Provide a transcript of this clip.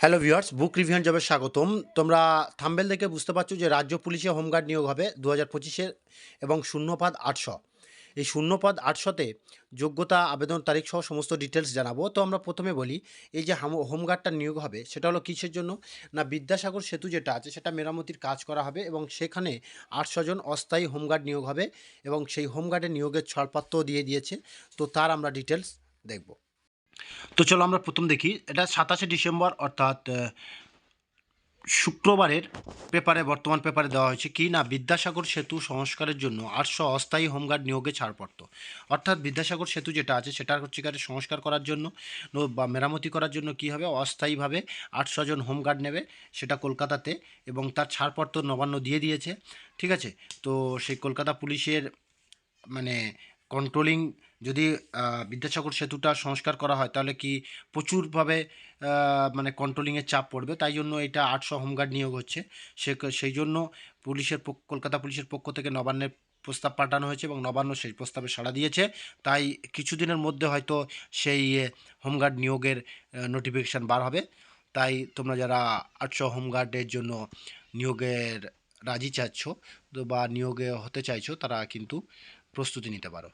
Hello viewers, বুক revision জবে স্বাগতম। তোমরা থাম্বনেল দেখে বুঝতে পারছো যে রাজ্য পুলিশে হোমগার্ড নিয়োগ হবে 2025-এর এবং শূন্যপদ 800। এই শূন্যপদ 800-তে যোগ্যতা, আবেদন তারিখ সহ সমস্ত ডিটেলস জানাবো। তো আমরা প্রথমে বলি, এই যে হোমগার্ডটা নিয়োগ হবে সেটা হলো কিসের জন্য? না, বিদ্যাসাগর সেতু যেটা আছে সেটা মেরামতির কাজ করা হবে এবং সেখানে 800 জন অস্থায়ী হোমগার্ড নিয়োগ হবে এবং সেই হোমগার্ডের নিয়োগের ছাড়পত্রও দিয়ে দিয়েছে। তো তার আমরা ডিটেলস দেখব। তো চলো আমরা প্রথম দেখি, এটা 27শে ডিসেম্বর অর্থাৎ শুক্রবারের পেপারে, বর্তমান পেপারে দেওয়া হয়েছে কি না, বিদ্যাসাগর সেতু সংস্কারের জন্য 800 অস্থায়ী হোমগার্ড নিয়োগে ছাড়পত্র। অর্থাৎ বিদ্যাসাগর সেতু যেটা আছে সেটা হচ্ছে কারে সংস্কার করার জন্য বা মেরামতি করার জন্য কি হবে, অস্থায়ীভাবে 800 জন হোমগার্ড নেবে, সেটা কলকাতাতে, এবং তার ছাড়পত্র নবান্ন দিয়ে দিয়েছে। ঠিক আছে, তো সেই কলকাতা পুলিশের মানে কন্ট্রোলিং, যদি বিদ্যাসাগর সেতুটা সংস্কার করা হয় তাহলে কি প্রচুরভাবে মানে কন্ট্রোলিংয়ের চাপ পড়বে, তাই জন্য এটা 800 হোমগার্ড নিয়োগ হচ্ছে। সেই জন্য কলকাতা পুলিশের পক্ষ থেকে নবান্নের প্রস্তাব পাঠানো হয়েছে এবং নবান্ন সেই প্রস্তাবে সাড়া দিয়েছে। তাই কিছুদিনের মধ্যে হয়তো সেই হোমগার্ড নিয়োগের নোটিফিকেশান বার হবে। তাই তোমরা যারা 800 হোমগার্ডের জন্য নিয়োগের রাজি চাচ্ছ বা নিয়োগে হতে চাইছো, তারা কিন্তু প্রস্তুতি নিতে পারো।